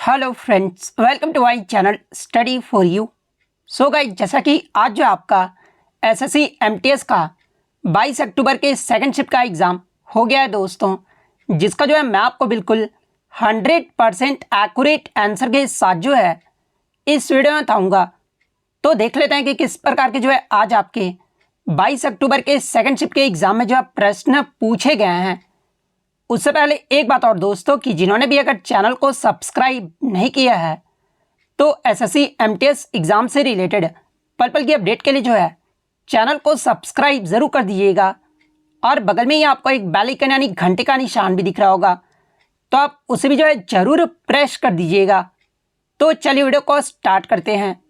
Hello friends, welcome to my channel study for you. So guys, जैसा कि आज जो आपका एसएससी एमटीएस का 22 अक्टूबर के सेकंड शिफ्ट का एग्ज़ाम हो गया है दोस्तों, जिसका जो है मैं आपको बिल्कुल 100% एक्यूरेट आंसर के साथ जो है इस वीडियो में बताऊँगा। तो देख लेते हैं कि किस प्रकार के जो है आज आपके 22 अक्टूबर के सेकंड शिफ्ट के एग्ज़ाम में जो है प्रश्न पूछे गए हैं। उससे पहले एक बात और दोस्तों, कि जिन्होंने भी अगर चैनल को सब्सक्राइब नहीं किया है तो एसएससी एमटीएस एग्ज़ाम से रिलेटेड पल पल की अपडेट के लिए जो है चैनल को सब्सक्राइब ज़रूर कर दीजिएगा। और बगल में ही आपको एक बेल आइकन यानी घंटे का निशान भी दिख रहा होगा, तो आप उसे भी जो है ज़रूर प्रेस कर दीजिएगा। तो चलिए वीडियो को स्टार्ट करते हैं।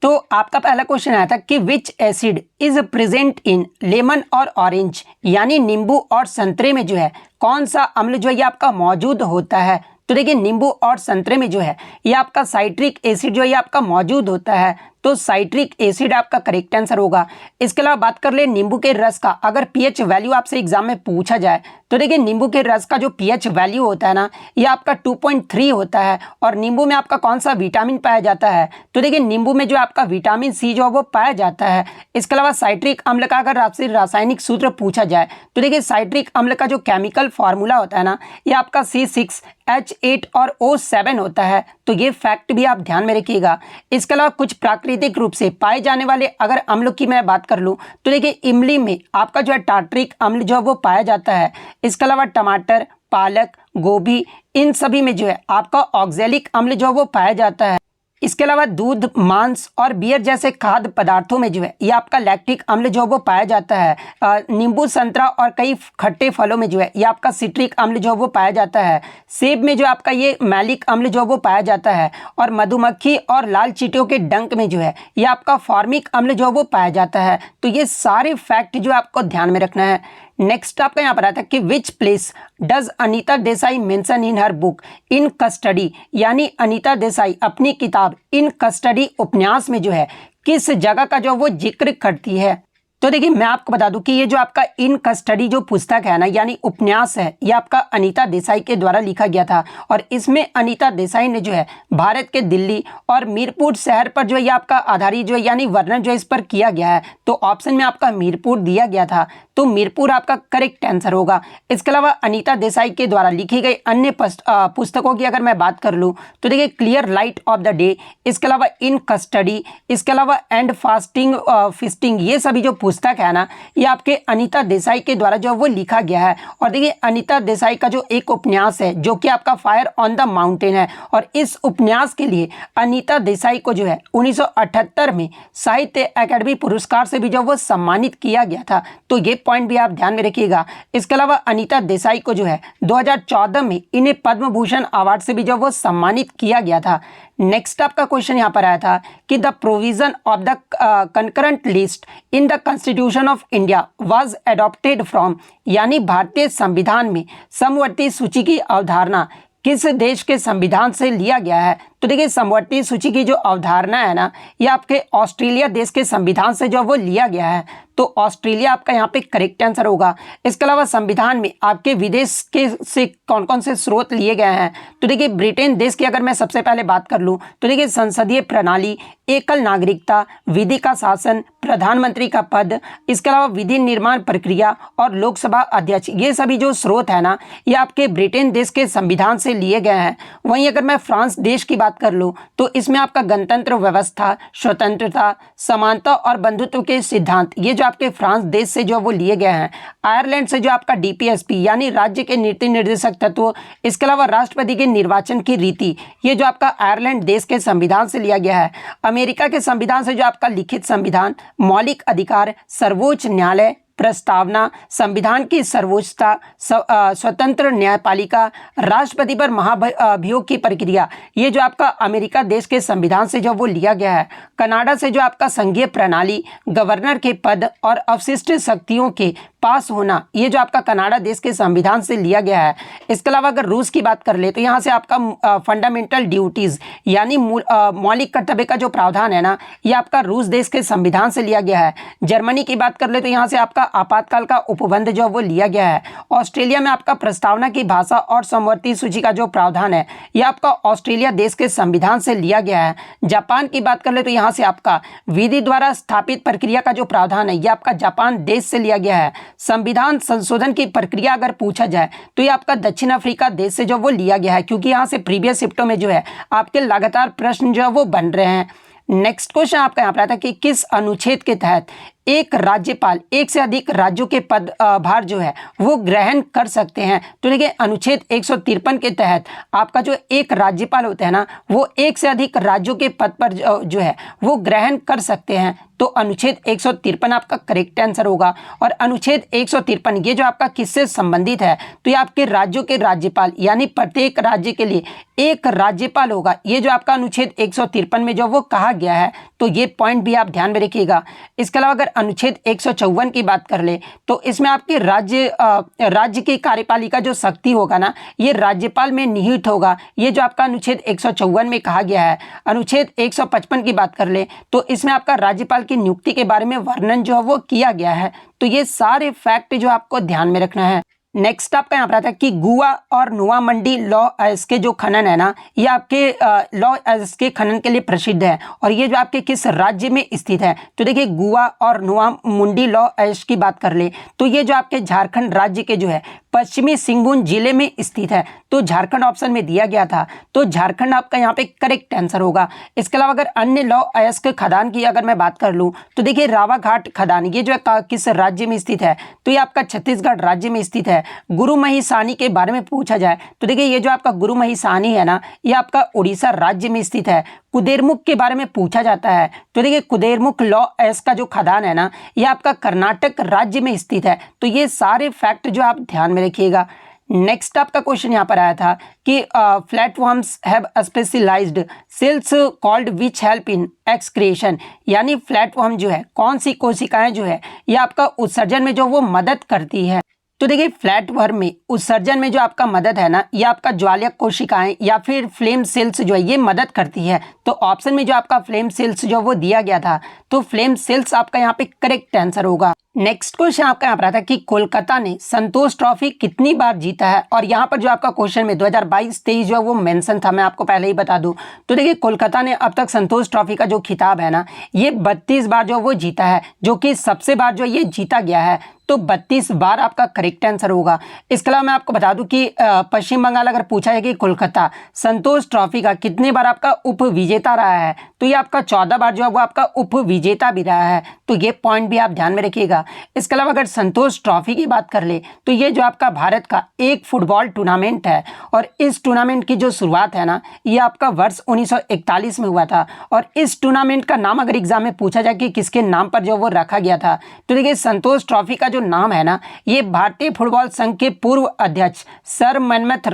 तो आपका पहला क्वेश्चन आया था कि विच acid is present in lemon और ऑरेंज, यानी नींबू और संतरे में जो है कौन सा अम्ल जो है ये आपका मौजूद होता है। तो देखिए, नींबू और संतरे में जो है ये आपका साइट्रिक एसिड जो है ये आपका मौजूद होता है, तो साइट्रिक एसिड आपका करेक्ट आंसर होगा। इसके अलावा बात कर ले नींबू के रस का, अगर पीएच वैल्यू आपसे एग्जाम में पूछा जाए तो देखिए नींबू के रस का जो पीएच वैल्यू होता है ना, ये आपका 2.3 होता है। और नींबू में आपका कौन सा विटामिन पाया जाता है, तो देखिए नींबू में जो आपका विटामिन सी जो है वो पाया जाता है। इसके अलावा साइट्रिक अम्ल का अगर आपसे रासायनिक सूत्र पूछा जाए तो देखिए साइट्रिक अम्ल का जो केमिकल फार्मूला होता है ना, ये आपका C6H8 और O7 होता है। तो ये फैक्ट भी आप ध्यान में रखिएगा। इसके अलावा कुछ प्राकृतिक रूप से पाए जाने वाले अगर अम्लों की मैं बात कर लूँ तो देखिए इमली में आपका जो है टार्ट्रिक अम्ल जो है वो पाया जाता है। इसके अलावा टमाटर, पालक, गोभी, इन सभी में जो है आपका ऑक्जेलिक अम्ल जो है वो पाया जाता है। इसके अलावा दूध, मांस और बियर जैसे खाद्य पदार्थों में जो है ये आपका लैक्टिक अम्ल जो वो पाया जाता है। नींबू, संतरा और कई खट्टे फलों में जो है ये आपका सिट्रिक अम्ल जो वो पाया जाता है। सेब में जो आपका ये मैलिक अम्ल जो वो पाया जाता है। और मधुमक्खी और लाल चींटियों के डंक में जो है ये आपका फॉर्मिक अम्ल जो वो पाया जाता है। तो ये सारे फैक्ट जो आपको ध्यान में रखना है। नेक्स्ट आपका यहाँ पर आता है कि which place does Anita Desai mention in her book in custody, यानी अनीता देसाई अपनी किताब इन कस्टडी उपन्यास में जो है किस जगह का जो वो जिक्र करती है। तो देखिए, मैं आपको बता दूं कि ये जो आपका इन कस्टडी जो पुस्तक है ना, यानी उपन्यास है, ये आपका अनीता देसाई के द्वारा लिखा गया था। और इसमें अनीता देसाई ने जो है भारत के दिल्ली और मीरपुर शहर पर जो है ये आपका आधारित जो है यानी वर्णन जो है इस पर किया गया है। तो ऑप्शन में आपका मीरपुर दिया गया था, तो मीरपुर आपका करेक्ट आंसर होगा। इसके अलावा अनीता देसाई के द्वारा लिखी गई अन्य पुस्तकों की अगर मैं बात कर लूँ तो देखिए clear light of the day, इसके अलावा इन कस्टडी, इसके अलावा एंड फास्टिंग फिस्टिंग, ये सभी जो पुस्तक है ना, ये आपके अनीता देसाई के द्वारा जो वो लिखा गया है। और देखिए अनीता देसाई का जो एक उपन्यास है जो कि आपका फायर ऑन द माउंटेन है, और इस उपन्यास के लिए अनीता देसाई को जो है 1978 में साहित्य अकादमी पुरस्कार से भी जो वो सम्मानित किया गया था। तो ये पॉइंट भी आप ध्यान में रखिएगा। इसके अलावा अनीता देसाई को जो है 2014 में इन्हें पद्म भूषण अवार्ड से भी जो वो सम्मानित किया गया था। नेक्स्ट आपका क्वेश्चन यहाँ पर आया था कि the provision of the concurrent list in the constitution of India was adopted from, यानी भारतीय संविधान में समवर्ती सूची की अवधारणा किस देश के संविधान से लिया गया है। तो देखिए समवर्ती सूची की जो अवधारणा है ना, ये आपके ऑस्ट्रेलिया देश के संविधान से जो वो लिया गया है। तो ऑस्ट्रेलिया आपका यहाँ पे करेक्ट आंसर होगा। इसके अलावा संविधान में आपके विदेश के से कौन कौन से स्रोत लिए गए हैं, तो देखिए ब्रिटेन देश की अगर मैं सबसे पहले बात कर लूँ तो देखिए संसदीय प्रणाली, एकल नागरिकता, विधि का शासन, प्रधानमंत्री का पद, इसके अलावा विधि निर्माण प्रक्रिया और लोकसभा अध्यक्ष, ये सभी जो स्रोत है ना, ये आपके ब्रिटेन देश के संविधान से लिए गए हैं। वहीं अगर मैं फ्रांस देश की बात कर लूँ तो इसमें आपका गणतंत्र व्यवस्था, स्वतंत्रता, समानता और बंधुत्व के सिद्धांत, ये जो आपके फ्रांस देश से जो वो लिए गए हैं। आयरलैंड से जो आपका DPSP यानी राज्य के नीति निर्देशक तत्व, इसके अलावा राष्ट्रपति के निर्वाचन की रीति, ये जो आपका आयरलैंड देश के संविधान से लिया गया है। अमेरिका के संविधान से जो आपका लिखित संविधान, मौलिक अधिकार, सर्वोच्च न्यायालय, प्रस्तावना, संविधान की सर्वोच्चता, स्वतंत्र न्यायपालिका, राष्ट्रपति पर महाभियोग की प्रक्रिया, ये जो आपका अमेरिका देश के संविधान से जो वो लिया गया है। कनाडा से जो आपका संघीय प्रणाली, गवर्नर के पद और अवशिष्ट शक्तियों के पास होना, ये जो आपका कनाडा देश के संविधान से लिया गया है। इसके अलावा अगर रूस की बात कर ले तो यहाँ से आपका फंडामेंटल ड्यूटीज यानी मौलिक कर्तव्य का जो प्रावधान है ना, ये आपका रूस देश के संविधान से लिया गया है। जर्मनी की बात कर ले तो यहाँ से आपका आपका आपातकाल का उपबंध जो वो लिया गया है। ऑस्ट्रेलिया में आपका प्रस्तावना की भाषा और समवर्ती सूची का जो प्रावधान है यह आपका ऑस्ट्रेलिया देश के संविधान से लिया गया है। जापान की बात कर ले तो यहाँ से आपका विधि द्वारा स्थापित प्रक्रिया का जो प्रावधान है यह आपका जापान देश से लिया गया है। संविधान संशोधन की प्रक्रिया अगर पूछा जाए तो ये आपका दक्षिण अफ्रीका देश से जो वो लिया गया है, क्योंकि यहाँ से प्रीवियस शिफ्टों में जो है आपके लगातार प्रश्न जो है वो बन रहे हैं। नेक्स्ट क्वेश्चन आपका यहाँ पर आता है कि किस अनुच्छेद के तहत एक राज्यपाल एक से अधिक राज्यों के पद भार जो है वो ग्रहण कर सकते हैं। तो देखिए अनुच्छेद 153 के तहत आपका जो एक राज्यपाल होता है ना वो एक से अधिक राज्यों के पद पर जो है वो ग्रहण कर सकते हैं। तो अनुच्छेद 153 आपका करेक्ट आंसर होगा। और अनुच्छेद 153 ये जो आपका किससे संबंधित है तो ये आपके राज्यों के राज्यपाल यानी प्रत्येक राज्य के लिए एक राज्यपाल होगा। ये जो आपका अनुच्छेद 153 में जो वो कहा गया है तो ये पॉइंट भी आप ध्यान में रखिएगा। इसके अलावा अगर अनुच्छेद 154 की बात कर ले तो इसमें आपके राज्य की कार्यपालिका जो शक्ति होगा ना ये राज्यपाल में निहित होगा। ये जो आपका अनुच्छेद 154 में कहा गया है। अनुच्छेद 155 की बात कर ले तो इसमें आपका राज्यपाल की नियुक्ति के बारे में वर्णन जो है वो किया गया है। तो ये सारे फैक्ट जो आपको ध्यान में रखना है। नेक्स्ट आपका यहाँ पर आता है कि गुआ और नुआ मंडी लॉ अयस्क के जो खनन है ना ये आपके लॉ अयस्क के खनन के लिए प्रसिद्ध है और ये जो आपके किस राज्य में स्थित है। तो देखिए गुआ और नुआ मुंडी लॉ अयस्क की बात कर ले तो ये जो आपके झारखंड राज्य के जो है पश्चिमी सिंहभूम जिले में स्थित है। तो झारखंड ऑप्शन में दिया गया था तो झारखंड आपका यहाँ पे करेक्ट आंसर होगा। इसके अलावा अगर अन्य लॉ अयस्क खदान की अगर मैं बात कर लूँ तो देखिए रावाघाट खदान ये जो है किस राज्य में स्थित है तो ये आपका छत्तीसगढ़ राज्य में स्थित है। गुरु महिसानी के बारे में पूछा जाए तो देखिए ये जो आपका गुरु महिसानी है ना ये आपका उड़ीसा राज्य में स्थित है। कुदेरमुख के बारे में पूछा जाता है तो देखिए कुदेरमुख लॉ अयस्क का जो खदान है ना ये आपका कर्नाटक राज्य में स्थित है। तो ये सारे फैक्ट जो आप ध्यान में रखिएगा। नेक्स्ट आपका क्वेश्चन यहाँ पर आया था कि flatworms have specialised cells called which help in excretion यानी फ्लैटवर्म जो है कौन सी कोशिकाएं जो है ये आपका उत्सर्जन में जो वो मदद करती है। तो देखिए फ्लैटवर्म में उत्सर्जन में जो आपका मदद है ना ये आपका ज्वालक कोशिकाएं या फिर फ्लेम सेल्स जो है ये मदद करती है। तो ऑप्शन में जो आपका फ्लेम सेल्स जो वो दिया गया था तो फ्लेम सेल्स आपका यहाँ पे करेक्ट आंसर होगा। नेक्स्ट क्वेश्चन आपका यहाँ पर आता है कि कोलकाता ने संतोष ट्रॉफी कितनी बार जीता है। और यहाँ पर जो आपका क्वेश्चन में 2022-23 जो है वो मेंशन था, मैं आपको पहले ही बता दूं। तो देखिए कोलकाता ने अब तक संतोष ट्रॉफी का जो खिताब है ना ये 32 बार जो वो जीता है, जो कि सबसे बार जो ये जीता गया है। तो 32 बार आपका करेक्ट आंसर होगा। इसके अलावा मैं आपको बता दूं कि पश्चिम बंगाल अगर पूछा है कि कोलकाता संतोष ट्रॉफी का कितने बार आपका उप विजेता रहा है तो ये आपका 14 बार जो है वो आपका उप विजेता भी रहा है। तो ये पॉइंट भी आप ध्यान में रखिएगा। इसके अलावा अगर संतोष ट्रॉफी की बात कर ले तो ये जो आपका भारत का एक फुटबॉल टूर्नामेंट है और इस टूर्नामेंट की जो शुरुआत है ना ये आपका वर्ष 1941 में हुआ था। और इस टूर्नामेंट का नाम अगर एग्जाम में पूछा जाए कि किसके नाम पर जो वो रखा गया था तो देखिए संतोष ट्रॉफी का जो नाम है ना ये भारतीय फुटबॉल संघ के पूर्व अध्यक्ष सर मनमथ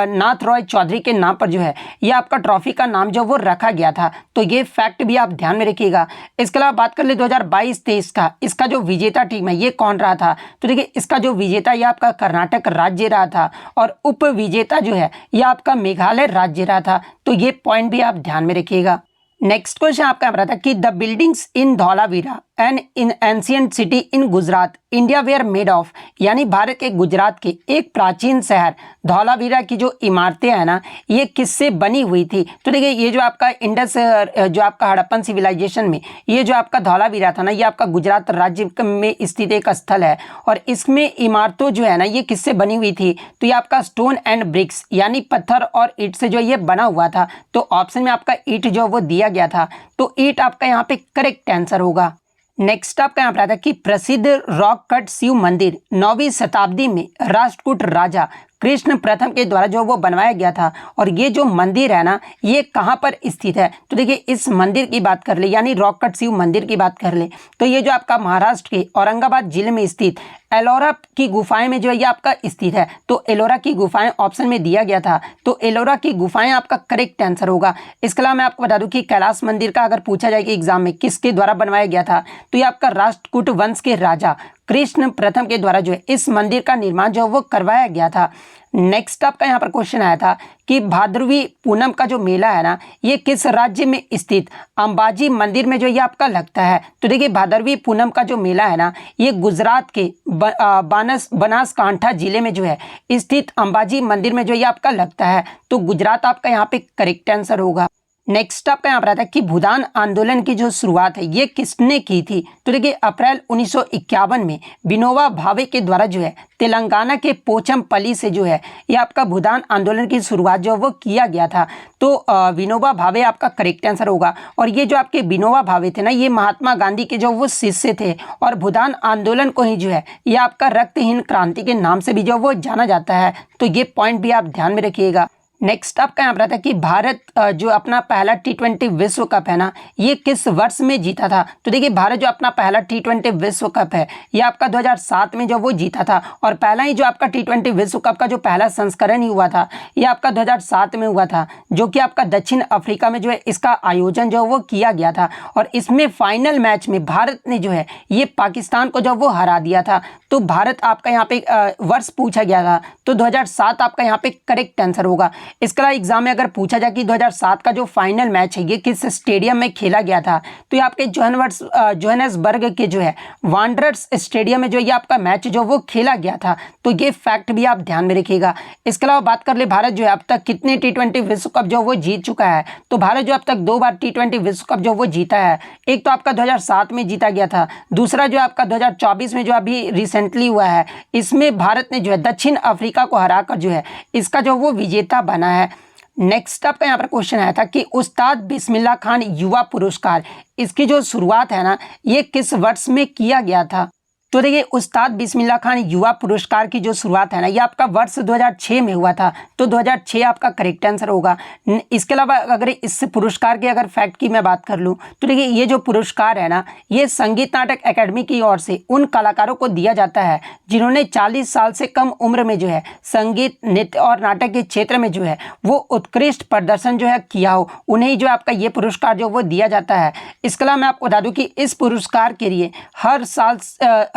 नाथ रॉय चौधरी के नाम पर जो है ये आपका ट्रॉफी का नाम जो वो रखा गया था। तो ये फैक्ट भी आप ध्यान में रखिएगा। इसके अलावा बात कर ले 2022-23 का इसका जो विजेता टीम है ये कौन रहा था तो देखिए इसका जो विजेता ये आपका कर्नाटक राज्य रहा था और उप विजेता जो है ये आपका मेघालय राज्य रहा था। तो ये पॉइंट भी आप ध्यान में रखिएगा। नेक्स्ट क्वेश्चन आपका बता था कि the buildings in Dholavira and in ancient city in Gujarat India were made of यानी भारत के गुजरात के एक प्राचीन शहर धौलावीरा की जो इमारतें हैं ना ये किससे बनी हुई थी। तो देखिए ये जो आपका इंडस जो आपका हड़प्पन सिविलाइजेशन में ये जो आपका धौलावीरा था ना ये आपका गुजरात राज्य में स्थित एक स्थल है और इसमें इमारतों जो है ना ये किससे बनी हुई थी तो ये आपका स्टोन एंड ब्रिक्स यानी पत्थर और ईंट से जो ये बना हुआ था। तो ऑप्शन में आपका ईंट जो वो दिया गया था तो ईंट आपका यहाँ पे करेक्ट आंसर होगा। नेक्स्ट आपका यहाँ पर आता है कि प्रसिद्ध रॉक कट शिव मंदिर 9वीं शताब्दी में राष्ट्रकूट राजा कृष्ण प्रथम के द्वारा जो वो बनवाया गया था और ये जो मंदिर है ना ये कहाँ पर स्थित है। तो देखिए इस मंदिर की बात कर ले यानी रॉक कट शिव मंदिर की बात कर ले तो ये जो आपका महाराष्ट्र के औरंगाबाद जिले में स्थित एलोरा की गुफाएं में जो है ये आपका स्थित है। तो एलोरा की गुफाएं ऑप्शन में दिया गया था तो एलोरा की गुफाएं आपका करेक्ट आंसर होगा। इसके अलावा मैं आपको बता दूं कि कैलाश मंदिर का अगर पूछा जाए कि एग्जाम में किसके द्वारा बनवाया गया था तो ये आपका राष्ट्रकूट वंश के राजा कृष्ण प्रथम के द्वारा जो है इस मंदिर का निर्माण जो वो करवाया गया था। नेक्स्ट आपका यहाँ पर क्वेश्चन आया था कि भाद्रवी पूनम का जो मेला है ना, ये किस राज्य में स्थित अंबाजी मंदिर में जो ये आपका लगता है। तो देखिए भाद्रवी पूनम का जो मेला है ना, ये गुजरात के बनासकांठा जिले में जो है स्थित अंबाजी मंदिर में जो ये आपका लगता है। तो गुजरात आपका यहाँ पे करेक्ट आंसर होगा। नेक्स्ट आपका यहाँ पर आता है कि भूदान आंदोलन की जो शुरुआत है ये किसने की थी। तो देखिए अप्रैल 1951 में विनोबा भावे के द्वारा जो है तेलंगाना के पोचमपल्ली से जो है ये आपका भूदान आंदोलन की शुरुआत जो वो किया गया था। तो विनोबा भावे आपका करेक्ट आंसर होगा। और ये जो आपके विनोबा भावे थे ना, ये महात्मा गांधी के जो वो शिष्य थे और भूदान आंदोलन को ही जो है ये आपका रक्तहीन क्रांति के नाम से भी जो वो जाना जाता है। तो ये पॉइंट भी आप ध्यान में रखिएगा। नेक्स्ट आपका यहाँ पर आता है कि भारत जो अपना पहला T20 विश्व कप है ना, ये किस वर्ष में जीता था। तो देखिए भारत जो अपना पहला T20 विश्व कप है ये आपका 2007 में जो वो जीता था। और पहला ही जो आपका T20 विश्व कप का जो पहला संस्करण ही हुआ था ये आपका 2007 में हुआ था, जो कि आपका दक्षिण अफ्रीका में जो है इसका आयोजन जो वो किया गया था। और इसमें फाइनल मैच में भारत ने जो है ये पाकिस्तान को जो वो हरा दिया था। तो भारत आपका यहाँ पे वर्ष पूछा गया था, तो 2007 आपका यहाँ पे करेक्ट आंसर होगा। इसके अलावा एग्जाम में अगर पूछा जाए कि 2007 का जो फाइनल मैच है ये किस स्टेडियम में खेला गया था, तो ये आपके जोहान्सबर्ग के जो है वांडरर्स स्टेडियम में जो ये आपका मैच जो वो खेला गया था। तो ये फैक्ट भी आप ध्यान में रखिएगा। इसके अलावा बात कर ले भारत जो है अब तक कितने T20 विश्व कप जो वो जीत चुका है। तो भारत जो अब तक 2 बार T20 विश्व कप जो वो जीता है। एक तो आपका 2007 में जीता गया था, दूसरा जो आपका 2024 में जो अभी रिसेंटली हुआ है, इसमें भारत ने जो है दक्षिण अफ्रीका को हराकर जो है इसका जो वो विजेता बना है। नेक्स्ट आपका यहाँ पर क्वेश्चन आया था कि उस्ताद बिस्मिल्लाह खान युवा पुरस्कार, इसकी जो शुरुआत है ना ये किस वर्ष में किया गया था। तो देखिए उस्ताद बिस्मिल्लाह खान युवा पुरस्कार की जो शुरुआत है ना ये आपका वर्ष 2006 में हुआ था। तो 2006 आपका करेक्ट आंसर होगा। इसके अलावा अगर इस पुरस्कार के अगर फैक्ट की मैं बात कर लूँ तो देखिए ये जो पुरस्कार है ना ये संगीत नाटक एकेडमी की ओर से उन कलाकारों को दिया जाता है जिन्होंने 40 साल से कम उम्र में जो है संगीत, नृत्य और नाटक के क्षेत्र में जो है वो उत्कृष्ट प्रदर्शन जो है किया हो, उन्हें जो आपका ये पुरस्कार जो वो दिया जाता है। इसके अलावा मैं आपको बता दूँ कि इस पुरस्कार के लिए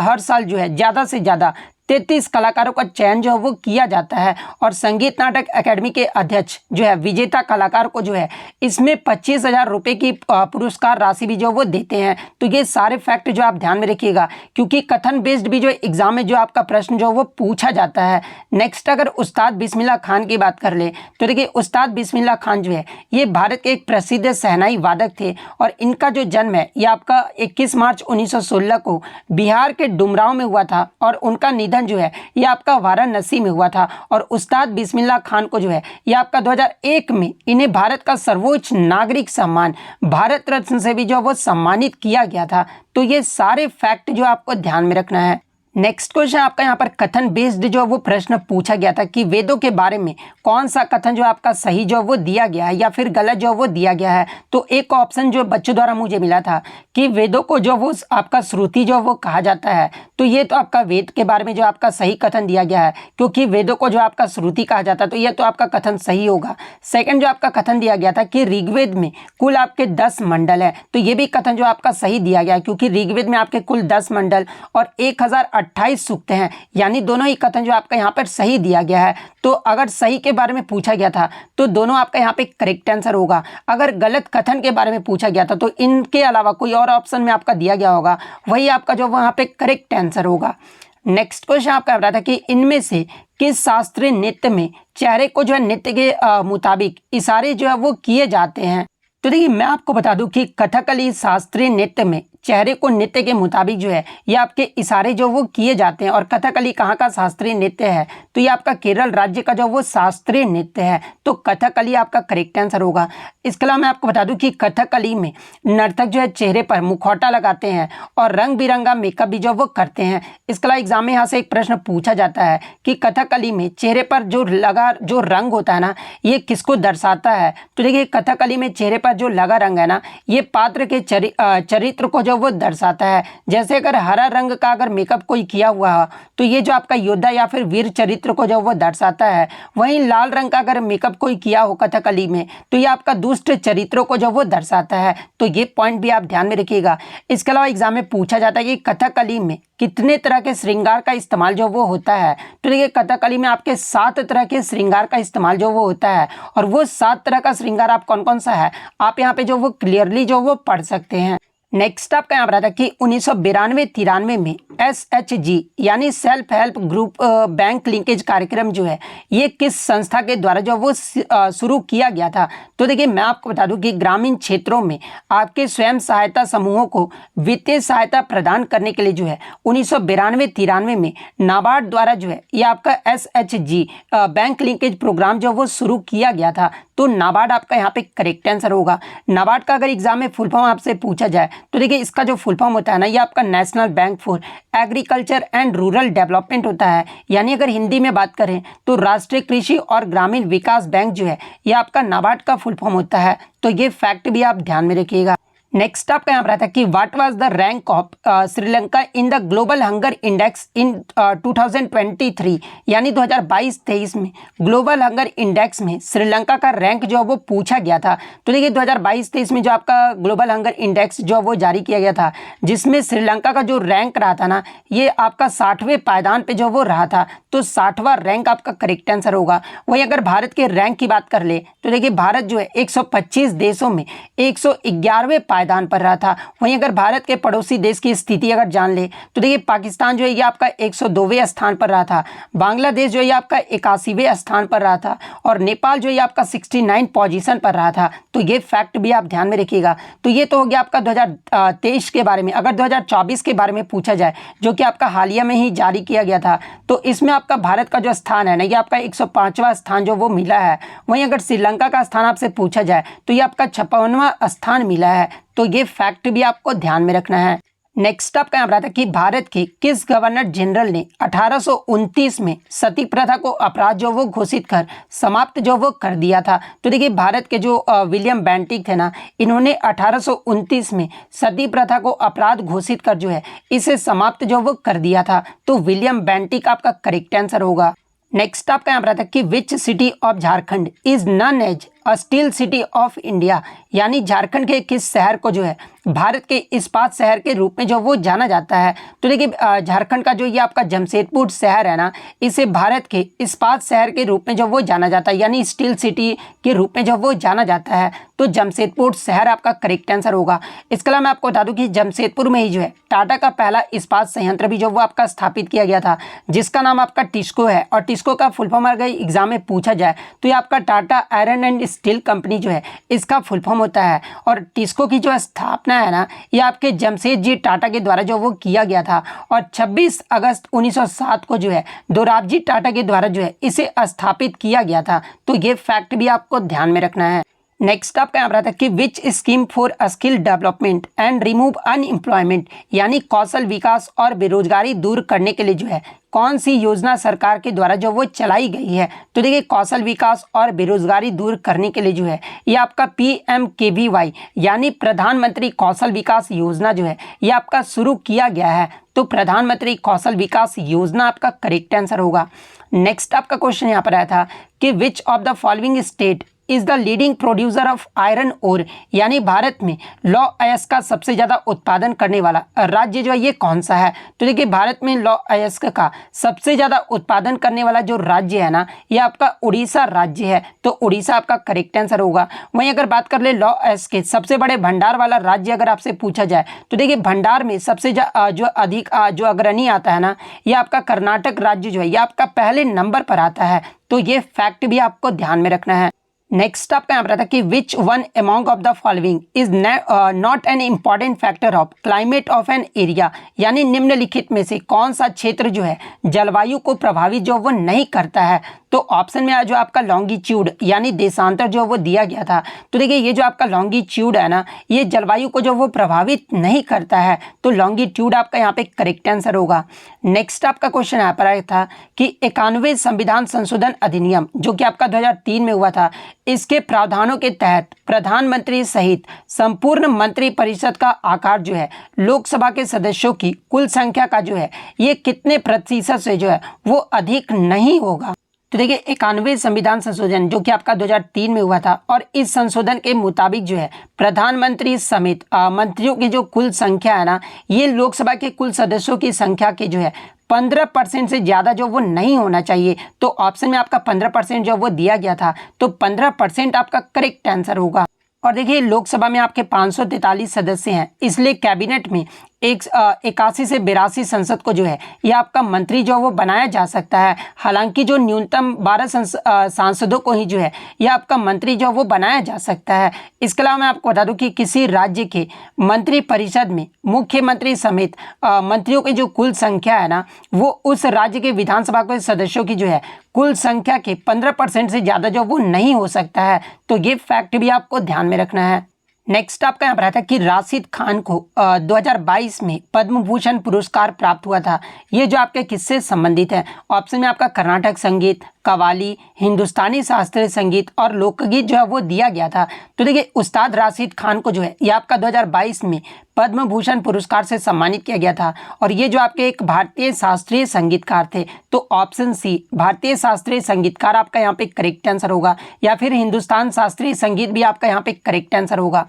हर साल जो है ज़्यादा से ज़्यादा 33 कलाकारों का चयन जो है वो किया जाता है। और संगीत नाटक एकेडमी के अध्यक्ष जो है विजेता कलाकार को जो है इसमें 25,000 रुपये की पुरस्कार राशि भी जो वो देते हैं। तो ये सारे फैक्ट जो आप ध्यान में रखिएगा, क्योंकि कथन बेस्ड भी जो एग्जाम में जो आपका प्रश्न जो वो पूछा जाता है। नेक्स्ट अगर उस्ताद बिस्मिल्लाह खान की बात कर ले तो देखिए उस्ताद बिस्मिल्लाह खान जो है ये भारत के एक प्रसिद्ध शहनाई वादक थे। और इनका जो जन्म है ये आपका 21 मार्च 1916 को बिहार के डुमरांव में हुआ था। और उनका निधन जो है ये आपका वाराणसी में हुआ था। और उस्ताद बिस्मिल्लाह खान को जो है ये आपका 2001 में इन्हें भारत का सर्वोच्च नागरिक सम्मान भारत रत्न से भी जो वो सम्मानित किया गया था। तो ये सारे फैक्ट जो आपको ध्यान में रखना है। नेक्स्ट क्वेश्चन आपका यहाँ पर कथन बेस्ड जो वो प्रश्न पूछा गया था कि वेदों के बारे में कौन सा कथन जो आपका सही जो वो दिया गया है या फिर गलत जो वो दिया गया है। तो एक ऑप्शन जो बच्चों द्वारा मुझे मिला था कि वेदों को जो वो आपका श्रुति जो वो कहा जाता है, तो ये तो आपका वेद के बारे में जो आपका सही कथन दिया गया है, क्योंकि वेदों को जो आपका श्रुति कहा जाता है तो ये तो आपका कथन सही होगा। सेकंड जो आपका कथन दिया गया था कि ऋग्वेद में कुल आपके 10 मंडल है, तो ये भी कथन जो आपका सही दिया गया है, क्योंकि ऋग्वेद में आपके कुल 10 मंडल और 1028 सूक्त हैं, यानी दोनों ही कथन जो आपका यहाँ पर सही दिया गया है। तो अगर सही के बारे में पूछा गया था तो दोनों आपका यहाँ पे करेक्ट आंसर होगा। अगर गलत कथन के बारे में पूछा गया था तो इनके अलावा कोई और ऑप्शन में आपका दिया गया होगा, वही आपका जो वहाँ पे करेक्ट आंसर होगा। नेक्स्ट क्वेश्चन आपका बता था कि इनमें से किस शास्त्रीय नृत्य में चेहरे को जो है नृत्य के मुताबिक इशारे जो है वो किए जाते हैं। तो देखिए मैं आपको बता दूं कि कथकली शास्त्रीय नृत्य में चेहरे को नृत्य के मुताबिक जो है ये आपके इशारे जो वो किए जाते हैं। और कथकली कहाँ का शास्त्रीय नृत्य है, तो ये आपका केरल राज्य का जो वो शास्त्रीय नृत्य है। तो कथकली आपका करेक्ट आंसर होगा। इसके अलावा मैं आपको बता दूं कि कथकली में नर्तक जो है चेहरे पर मुखौटा लगाते हैं और रंग बिरंगा मेकअप भी जो वो करते हैं। इसके अलावा एग्जाम में यहाँ से एक प्रश्न पूछा जाता है कि कथकली में चेहरे पर जो रंग होता है ना ये किसको दर्शाता है। तो देखिए कथकली में चेहरे पर जो लगा रंग है ना ये पात्र के चरित्र को जो जो वो दर्शाता है। जैसे अगर हरा रंग का अगर मेकअप कोई किया हुआ हो तो ये जो आपका योद्धा या फिर वीर चरित्र को जो वो दर्शाता है। वहीं लाल रंग का अगर मेकअप कोई किया हो कथकली में तो ये आपका दुष्ट चरित्रों को जो वो दर्शाता है। तो ये पॉइंट भी आप ध्यान में रखिएगा। इसके अलावा एग्जाम में पूछा जाता है कि कथकली में कितने तरह के श्रृंगार का इस्तेमाल जो वो होता है। तो देखिए कथकली में आपके 7 तरह के श्रृंगार का इस्तेमाल जो वो होता है, और वो 7 तरह का श्रृंगार आप कौन कौन सा है आप यहाँ पे जो वो क्लियरली जो वो पढ़ सकते हैं। नेक्स्ट आपका यहाँ पर आता है कि 1992-93 में SHG यानी self help group bank linkage कार्यक्रम जो है ये किस संस्था के द्वारा जो वो शुरू किया गया था। तो देखिए मैं आपको बता दूं कि ग्रामीण क्षेत्रों में आपके स्वयं सहायता समूहों को वित्तीय सहायता प्रदान करने के लिए जो है 1992-93 में नाबार्ड द्वारा जो है ये आपका SHG बैंक लिंकेज प्रोग्राम जो वो शुरू किया गया था। तो नाबार्ड आपका यहाँ पे करेक्ट आंसर होगा। नाबार्ड का अगर एग्जाम में फुल फॉर्म आपसे पूछा जाए तो देखिए इसका जो फुल फॉर्म होता है ना ये आपका national bank for agriculture and rural development होता है। यानी अगर हिंदी में बात करें तो राष्ट्रीय कृषि और ग्रामीण विकास बैंक जो है ये आपका नाबार्ड का फुल फॉर्म होता है। तो ये फैक्ट भी आप ध्यान में रखिएगा। नेक्स्ट आपका यहाँ पर आता है कि what was the rank of Sri Lanka in the global hunger index in 2023 यानी 2022-23 में ग्लोबल हंगर इंडेक्स में श्रीलंका का रैंक जो वो पूछा गया था। तो देखिए 2022-23 में जो आपका ग्लोबल हंगर इंडेक्स जो वो जारी किया गया था जिसमें श्रीलंका का जो रैंक रहा था ना ये आपका 60वें पायदान पे जो वो रहा था। तो 60वां रैंक आपका करेक्ट आंसर होगा। वहीं अगर भारत के रैंक की बात कर ले तो देखिए भारत जो है 125 देशों में 111वें पायदान पर रहा था। वहीं अगर भारत के पड़ोसी देश की स्थिति अगर जान ले तो देखिए पाकिस्तान जो है ये आपका 102वें स्थान पर रहा था, बांग्लादेश जो है ये आपका 81वें स्थान पर रहा था, और नेपाल जो है आपका 69 पोजीशन पर रहा था। तो ये फैक्ट भी आप ध्यान में रखिएगा। तो ये तो हो गया आपका 2023 के बारे में। अगर 2024 के बारे में पूछा जाए जो कि आपका हालिया में ही जारी किया गया था तो इसमें आपका भारत का जो स्थान है ना ये आपका 105वां स्थान जो वो मिला है। वहीं अगर श्रीलंका का स्थान आपसे पूछा जाए तो ये आपका 56वां स्थान मिला है। तो ये फैक्ट भी आपको ध्यान में रखना है। नेक्स्ट आपका यहाँ पर आता है कि भारत के किस गवर्नर जनरल ने 1829 में सती प्रथा को अपराध जो वो घोषित कर समाप्त जो वो कर दिया था। तो देखिए भारत के जो विलियम बेंटिक थे ना इन्होंने 1829 में सती प्रथा को अपराध घोषित कर जो है इसे समाप्त जो वो कर दिया था। तो विलियम बेंटिक आपका करेक्ट आंसर होगा। नेक्स्ट आपका यहाँ पर आता है कि which city of Jharkhand is known as a steel city of India यानी झारखंड के किस शहर को जो है भारत के इस्पात शहर के रूप में जो वो जाना जाता है। तो देखिए झारखंड का जो ये आपका जमशेदपुर शहर है ना इसे भारत के इस्पात शहर के रूप में जो वो जाना जाता है यानी स्टील सिटी के रूप में जो वो जाना जाता है। तो जमशेदपुर शहर आपका करेक्ट आंसर होगा। इसके अलावा मैं आपको बता दूं कि जमशेदपुर में ही जो है टाटा का पहला इस्पात संयंत्र भी जो वो आपका स्थापित किया गया था जिसका नाम आपका टिस्को है। और टिस्को का फुल फॉर्म अगर एग्जाम में पूछा जाए तो ये आपका Tata iron and steel company जो है इसका फुल फॉर्म होता है। और टिस्को की जो स्थापना है ना ये आपके जमशेदजी टाटा के द्वारा जो वो किया गया था, और 26 अगस्त 1907 को जो है दोराबजी टाटा के द्वारा जो है इसे स्थापित किया गया था। तो ये फैक्ट भी आपको ध्यान में रखना है। नेक्स्ट आपका यहाँ पर आता है कि विच scheme for skill development and remove unemployment यानी कौशल विकास और बेरोजगारी दूर करने के लिए जो है कौन सी योजना सरकार के द्वारा जो वो चलाई गई है। तो देखिए कौशल विकास और बेरोजगारी दूर करने के लिए जो है ये आपका PMKVY यानी प्रधानमंत्री कौशल विकास योजना जो है ये आपका शुरू किया गया है। तो प्रधानमंत्री कौशल विकास योजना आपका करेक्ट आंसर होगा। नेक्स्ट आपका क्वेश्चन यहाँ पर आया था कि which of the following state is the leading producer of iron ore यानी भारत में लौह अयस्क का सबसे ज्यादा उत्पादन करने वाला राज्य जो है ये कौन सा है। तो देखिए भारत में लौह अयस्क का सबसे ज्यादा उत्पादन करने वाला जो राज्य है ना ये आपका उड़ीसा राज्य है। तो उड़ीसा आपका करेक्ट आंसर होगा। वहीं अगर बात कर ले लौह अयस्क के सबसे बड़े भंडार वाला राज्य अगर आपसे पूछा जाए तो देखिए भंडार में सबसे जो अधिक जो अग्रणी आता है ना ये आपका कर्नाटक राज्य जो है ये आपका पहले नंबर पर आता है। तो ये फैक्ट भी आपको ध्यान में रखना है। नेक्स्ट आपका यहाँ पर था कि which one among of the following is not an important factor of climate of an area यानी निम्नलिखित में से कौन सा क्षेत्र जो है जलवायु को प्रभावित जो वो नहीं करता है। तो ऑप्शन में जो आपका लॉन्गिट्यूड यानी देशांतर जो वो दिया गया था। तो देखिए ये जो आपका लॉन्गिट्यूड है ना ये जलवायु को जो वो प्रभावित नहीं करता है। तो लॉन्गिट्यूड आपका यहाँ पे करेक्ट आंसर होगा। नेक्स्ट आपका क्वेश्चन यहाँ पर आया था कि 91वें संविधान संशोधन अधिनियम जो कि आपका 2003 में हुआ था इसके प्रावधानों के तहत प्रधानमंत्री सहित संपूर्ण मंत्रिपरिषद का आकार जो है लोकसभा के सदस्यों की कुल संख्या का जो है ये कितने प्रतिशत से जो है वो अधिक नहीं होगा। तो देखिए 91वें संविधान संशोधन जो कि आपका 2003 में हुआ था और इस संशोधन के मुताबिक जो है प्रधानमंत्री समेत मंत्रियों की जो कुल संख्या है ना ये लोकसभा के कुल सदस्यों की संख्या के जो है 15% से ज़्यादा जो वो नहीं होना चाहिए। तो ऑप्शन में आपका 15% जो वो दिया गया था, तो 15% आपका करेक्ट आंसर होगा। और देखिए लोकसभा में आपके 543 सदस्य हैं, इसलिए कैबिनेट में 81 से 82 संसद को जो है यह आपका मंत्री जो वो बनाया जा सकता है। हालांकि जो न्यूनतम 12 सांसदों को ही जो है यह आपका मंत्री जो वो बनाया जा सकता है। इसके अलावा मैं आपको बता दूं कि किसी राज्य के मंत्रिपरिषद में मुख्यमंत्री समेत मंत्रियों की जो कुल संख्या है ना वो उस राज्य के विधानसभा के सदस्यों की जो है कुल संख्या के 15% से ज़्यादा जो वो नहीं हो सकता है। तो ये फैक्ट भी आपको ध्यान में रखना है। नेक्स्ट आपका यहाँ पर आता है कि राशिद खान को 2022 में पद्म भूषण पुरस्कार प्राप्त हुआ था। ये जो आपके किससे संबंधित है? ऑप्शन में आपका कर्नाटक संगीत, कव्वाली, हिंदुस्तानी शास्त्रीय संगीत और लोकगीत जो है वो दिया गया था। तो देखिए उस्ताद राशिद खान को जो है ये आपका 2022 में पद्म भूषण पुरस्कार से सम्मानित किया गया था और ये जो आपके एक भारतीय शास्त्रीय संगीतकार थे। तो ऑप्शन सी भारतीय शास्त्रीय संगीतकार आपका यहाँ पे करेक्ट आंसर होगा, या फिर हिंदुस्तान शास्त्रीय संगीत भी आपका यहाँ पे करेक्ट आंसर होगा।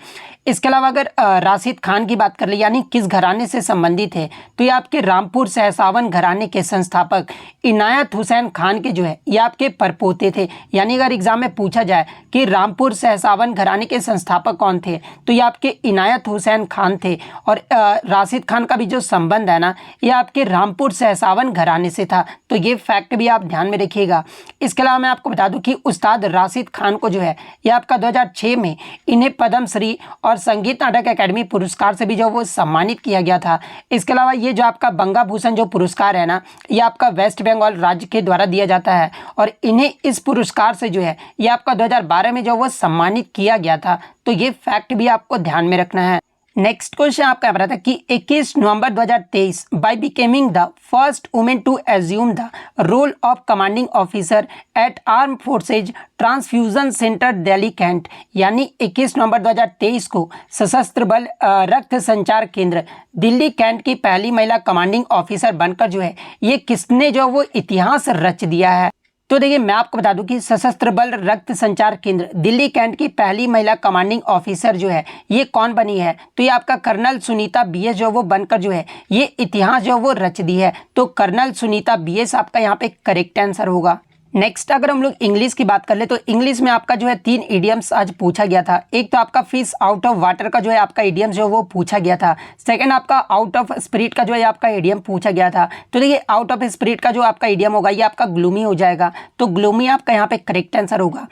इसके अलावा अगर राशिद खान की बात कर ले यानी किस घराने से संबंधित है, तो ये आपके रामपुर सहसावन घराने के संस्थापक इनायत हुसैन खान के जो है ये आपके परपोते थे। यानी अगर एग्जाम में पूछा जाए कि रामपुर सहसावन घराने के संस्थापक कौन थे, तो ये आपके इनायत हुसैन खान थे। और राशिद खान का भी जो संबंध है ना ये आपके रामपुर सहसावन घराने से था। तो ये फैक्ट भी आप ध्यान में रखिएगा। इसके अलावा मैं आपको बता दूं कि उस्ताद राशिद खान को जो है ये आपका 2006 में इन्हें पद्मश्री और संगीत नाटक अकेडमी पुरस्कार से भी जो वो सम्मानित किया गया था। इसके अलावा ये जो आपका बंगा भूषण जो पुरस्कार है ना ये आपका वेस्ट बंगाल राज्य के द्वारा दिया जाता है और इन्हें इस पुरस्कार से जो है ये आपका 2012 में जो वो सम्मानित किया गया था। तो ये फैक्ट भी आपको ध्यान में रखना है। नेक्स्ट क्वेश्चन आपका बता था कि 21 November 2023 by becoming the first women to assume the role of commanding officer at arm forces transfusion centre Delhi cantt, यानी 21 नवंबर 2023 को सशस्त्र बल रक्त संचार केंद्र दिल्ली कैंट की पहली महिला कमांडिंग ऑफिसर बनकर जो है ये किसने जो वो इतिहास रच दिया है? तो देखिए मैं आपको बता दूं कि सशस्त्र बल रक्त संचार केंद्र दिल्ली कैंट की पहली महिला कमांडिंग ऑफिसर जो है ये कौन बनी है? तो ये आपका कर्नल सुनीता बीएस जो वो बनकर जो है ये इतिहास जो वो रच दी है। तो कर्नल सुनीता बीएस आपका यहाँ पे करेक्ट आंसर होगा। नेक्स्ट अगर हम लोग इंग्लिश की बात कर ले तो इंग्लिश में आपका जो है 3 इडियम्स आज पूछा गया था। एक तो आपका फिश आउट ऑफ वाटर का जो है आपका इडियम जो वो पूछा गया था। सेकंड आपका आउट ऑफ स्पिरिट का जो है आपका इडियम पूछा गया था। तो देखिए आउट ऑफ स्पिरिट का जो आपका इडियम होगा ये आपका ग्लूमी हो जाएगा। तो ग्लूमी आपका यहाँ पे करेक्ट आंसर होगा।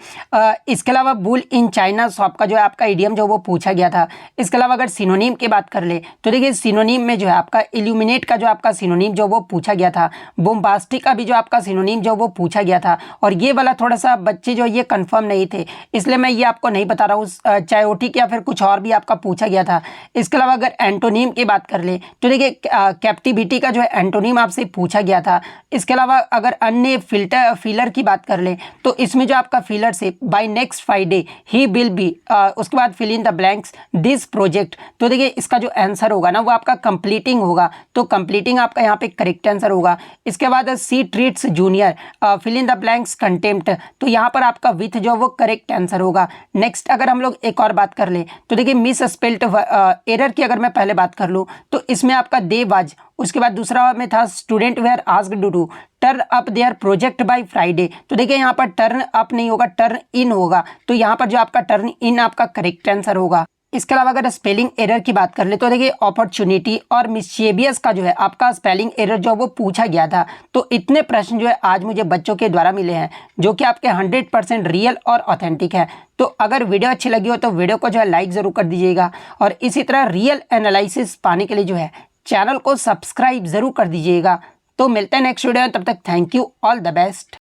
इसके अलावा बुल इन चाइना शॉप का जो है आपका इडियम जो वो पूछा गया था। इसके अलावा अगर सिनोनिम की बात कर ले तो देखिए सिनोनिम में जो है आपका इल्यूमिनेट का जो आपका सिनोनिम जो वो पूछा गया था। बोम्बास्टिक का भी जो आपका सिनोनिम जो वो पूछा गया था। और ये वाला थोड़ा सा बच्चे जो ये कंफर्म नहीं थे इसलिए मैं ये आपको नहीं बता रहा हूँ, चायोटिक या फिर कुछ और भी आपका पूछा गया था। इसके अलावा अगर एंटोनीम की बात कर ले तो देखिए कैप्टिविटी का जो है एंटोनीम आपसे पूछा गया था। इसके अलावा अगर अन्य फीलर की बात कर ले तो इसमें जो आपका फीलर से by next Friday he will be, उसके बाद fill in the blanks this project. तो देखिए इसका जो आंसर होगा ना वो आपका कंप्लीटिंग होगा। तो कंप्लीटिंग आपका यहाँ पे करेक्ट आंसर होगा। इसके बाद she treats junior fill in the blanks contempt, तो यहाँ पर आपका विथ जो वो करेक्ट आंसर होगा। नेक्स्ट अगर हम लोग एक और बात कर ले तो देखिए मिस स्पेल्ट एरर की अगर मैं पहले बात कर लूँ तो इसमें आपका दे वाज, उसके बाद दूसरा में था student were asked to turn up their project by Friday. तो देखिए यहाँ पर टर्न अप नहीं होगा, टर्न इन होगा। तो यहाँ पर जो आपका टर्न इन आपका करेक्ट आंसर होगा। इसके अलावा अगर स्पेलिंग एरर की बात कर ले तो देखिए अपॉर्चुनिटी और मिस्चेवियस का जो है आपका स्पेलिंग एरर जो वो पूछा गया था। तो इतने प्रश्न जो है आज मुझे बच्चों के द्वारा मिले हैं जो कि आपके 100% रियल और ऑथेंटिक है। तो अगर वीडियो अच्छी लगी हो तो वीडियो को जो है लाइक ज़रूर कर दीजिएगा और इसी तरह रियल एनालिसिस पाने के लिए जो है चैनल को सब्सक्राइब ज़रूर कर दीजिएगा। तो मिलते हैं नेक्स्ट वीडियो में, तब तक thank you, all the best.